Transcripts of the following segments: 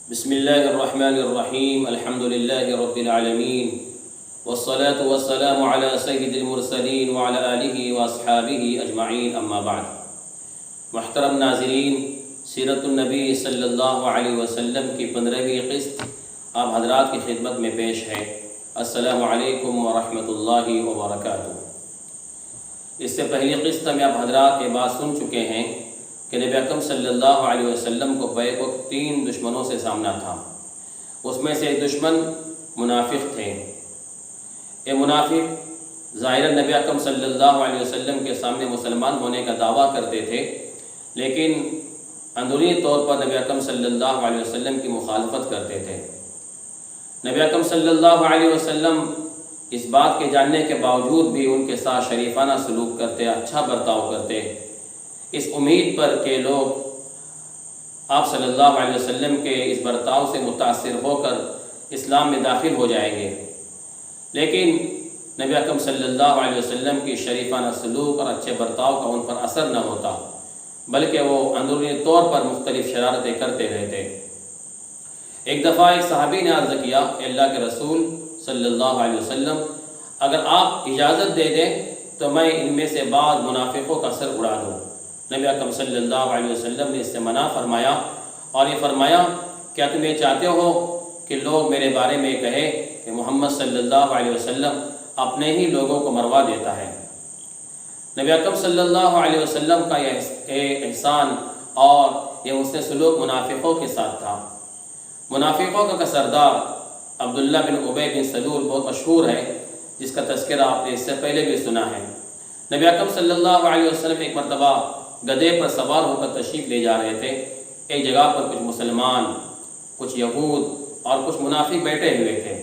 بسم اللہ الرحمن الرحیم الحمد للہ رب العالمین والصلاة والسلام علی سید المرسلین وعلی آلہ واصحابہ اجمعین اما بعد۔ محترم ناظرین، سیرت النبی صلی اللہ علیہ وسلم کی 15ویں قسط آپ حضرات کی خدمت میں پیش ہے۔ السلام علیکم ورحمۃ اللہ وبرکاتہ۔ اس سے پہلی قسط میں آپ حضرات یہ بات سن چکے ہیں کہ نبی اکرم صلی اللہ علیہ وسلم کو بیک وقت 3 دشمنوں سے سامنا تھا۔ اس میں سے ایک دشمن منافق تھے۔ یہ منافق ظاہراً نبی اکرم صلی اللہ علیہ وسلم کے سامنے مسلمان ہونے کا دعویٰ کرتے تھے، لیکن اندرونی طور پر نبی اکرم صلی اللہ علیہ وسلم کی مخالفت کرتے تھے۔ نبی اکرم صلی اللہ علیہ وسلم اس بات کے جاننے کے باوجود بھی ان کے ساتھ شریفانہ سلوک کرتے، اچھا برتاؤ کرتے، اس امید پر کہ لوگ آپ صلی اللہ علیہ وسلم کے اس برتاؤ سے متاثر ہو کر اسلام میں داخل ہو جائیں گے۔ لیکن نبی اکرم صلی اللہ علیہ وسلم کی شریفانہ سلوک اور اچھے برتاؤ کا ان پر اثر نہ ہوتا، بلکہ وہ اندرونی طور پر مختلف شرارتیں کرتے رہتے۔ ایک دفعہ ایک صحابی نے عرض کیا، اللہ کے رسول صلی اللہ علیہ وسلم، اگر آپ اجازت دے دیں تو میں ان میں سے بعض منافقوں کا سر اڑا دوں۔ نبی اکرم صلی اللہ علیہ وسلم نے اس سے منع فرمایا اور یہ فرمایا، کیا تم یہ چاہتے ہو کہ لوگ میرے بارے میں کہے کہ محمد صلی اللہ علیہ وسلم اپنے ہی لوگوں کو مروا دیتا ہے؟ نبی اکرم صلی اللہ علیہ وسلم کا یہ احسان اور یہ حسن سلوک منافقوں کے ساتھ تھا۔ منافقوں کا سردار عبداللہ بن ابی بن سلول بہت مشہور ہے، جس کا تذکرہ آپ نے اس سے پہلے بھی سنا ہے۔ نبی اکرم صلی اللہ علیہ وسلم ایک مرتبہ گدھے پر سوار ہو کر تشریف لے جا رہے تھے۔ ایک جگہ پر کچھ مسلمان، کچھ یہود اور کچھ منافق بیٹھے ہوئے تھے۔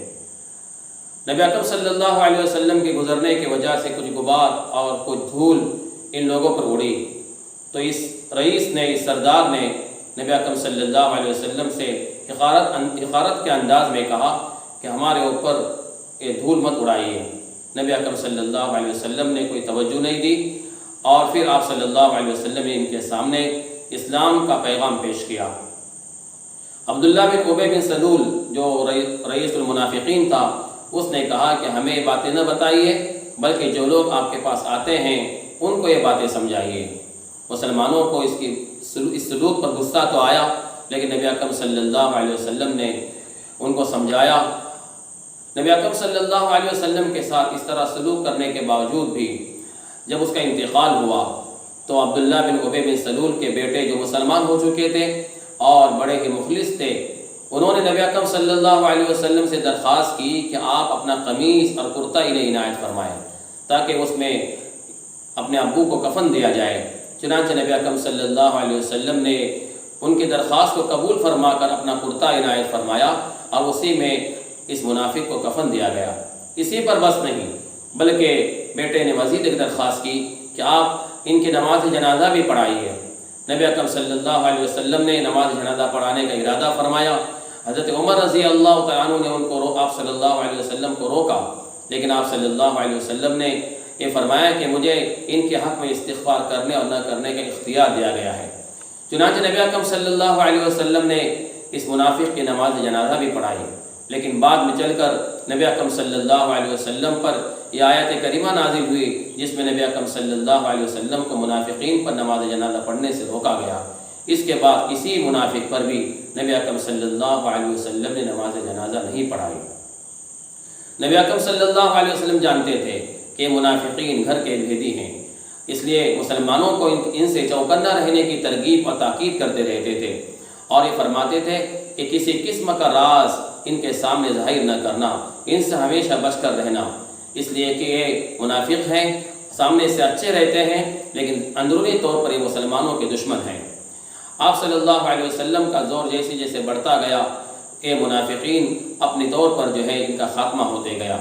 نبی اکرم صلی اللہ علیہ وسلم کے گزرنے کی وجہ سے کچھ غبار اور کچھ دھول ان لوگوں پر اڑی، تو اس رئیس نے، اس سردار نے نبی اکرم صلی اللہ علیہ وسلم سے حقارت کے انداز میں کہا کہ ہمارے اوپر یہ دھول مت اڑائیے۔ نبی اکرم صلی اللہ علیہ وسلم نے کوئی توجہ نہیں دی اور پھر آپ صلی اللہ علیہ وسلم نے ان کے سامنے اسلام کا پیغام پیش کیا۔ عبداللہ بن ابی بن سلول جو رئیس المنافقین تھا، اس نے کہا کہ ہمیں یہ باتیں نہ بتائیے، بلکہ جو لوگ آپ کے پاس آتے ہیں ان کو یہ باتیں سمجھائیے۔ مسلمانوں کو اس سلوک پر غصہ تو آیا، لیکن نبی اکرم صلی اللہ علیہ وسلم نے ان کو سمجھایا۔ نبی اکرم صلی اللہ علیہ وسلم کے ساتھ اس طرح سلوک کرنے کے باوجود بھی جب اس کا انتقال ہوا تو عبداللہ بن ابی بن سلول کے بیٹے جو مسلمان ہو چکے تھے اور بڑے ہی مخلص تھے، انہوں نے نبی اکرم صلی اللہ علیہ وسلم سے درخواست کی کہ آپ اپنا قمیص اور کرتا انہیں عنایت فرمائیں تاکہ اس میں اپنے ابو کو کفن دیا جائے۔ چنانچہ نبی اکرم صلی اللہ علیہ وسلم نے ان کی درخواست کو قبول فرما کر اپنا کرتا عنایت فرمایا اور اسی میں اس منافق کو کفن دیا گیا۔ اسی پر بس نہیں، بلکہ بیٹے نے مزید ایک درخواست کی کہ آپ ان کی نماز جنازہ بھی پڑھائیے۔ نبی اکرم صلی اللہ علیہ وسلم نے نماز جنازہ پڑھانے کا ارادہ فرمایا۔ حضرت عمر رضی اللہ تعالیٰ عنہ نے ان کو آپ صلی اللہ علیہ وسلم کو روکا، لیکن آپ صلی اللہ علیہ وسلم نے یہ فرمایا کہ مجھے ان کے حق میں استغفار کرنے اور نہ کرنے کا اختیار دیا گیا ہے۔ چنانچہ نبی اکرم صلی اللہ علیہ وسلم نے اس منافق کی نماز جنازہ بھی پڑھائی، لیکن بعد میں چل کر نبی اکرم صلی اللہ علیہ وسلم پر یہ آیت کریمہ نازل ہوئی جس میں نبی اکرم صلی اللہ علیہ وسلم کو منافقین پر نماز جنازہ پڑھنے سے روکا گیا۔ اس کے بعد کسی منافق پر بھی نبی اکرم صلی اللہ علیہ وسلم نے نماز جنازہ نہیں پڑھائی۔ نبی اکرم صلی اللہ علیہ وسلم جانتے تھے کہ منافقین گھر کے بھیدی ہیں، اس لیے مسلمانوں کو ان سے چوکنا رہنے کی ترغیب اور تاکید کرتے رہتے تھے اور یہ فرماتے تھے کہ کسی قسم کا راز ان کے سامنے ظاہر نہ کرنا، ان سے ہمیشہ بچ کر رہنا، اس لیے کہ یہ منافق ہیں، سامنے سے اچھے رہتے ہیں لیکن اندرونی طور پر یہ مسلمانوں کے دشمن ہیں۔ آپ صلی اللہ علیہ وسلم کا زور جیسے جیسے بڑھتا گیا، یہ منافقین اپنے طور پر جو ہے ان کا خاتمہ ہوتے گیا۔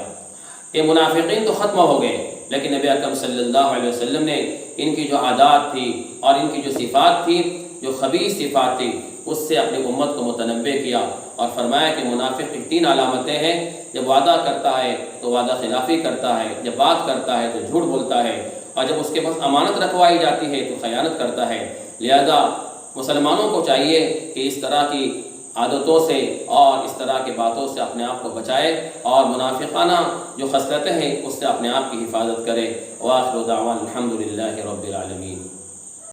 یہ منافقین تو ختم ہو گئے، لیکن نبی اکرم صلی اللہ علیہ وسلم نے ان کی جو عادات تھی اور ان کی جو صفات تھی، جو خبیث صفات تھی، اس سے اپنی امت کو متنبع کیا اور فرمایا کہ منافق کی 3 علامتیں ہیں۔ جب وعدہ کرتا ہے تو وعدہ خلافی کرتا ہے، جب بات کرتا ہے تو جھوٹ بولتا ہے، اور جب اس کے پاس امانت رکھوائی جاتی ہے تو خیانت کرتا ہے۔ لہذا مسلمانوں کو چاہیے کہ اس طرح کی عادتوں سے اور اس طرح کے باتوں سے اپنے آپ کو بچائے اور منافقانہ جو خصلتیں ہیں اس سے اپنے آپ کی حفاظت کرے۔ وآخر دعوانا الحمد للہ رب العالمین۔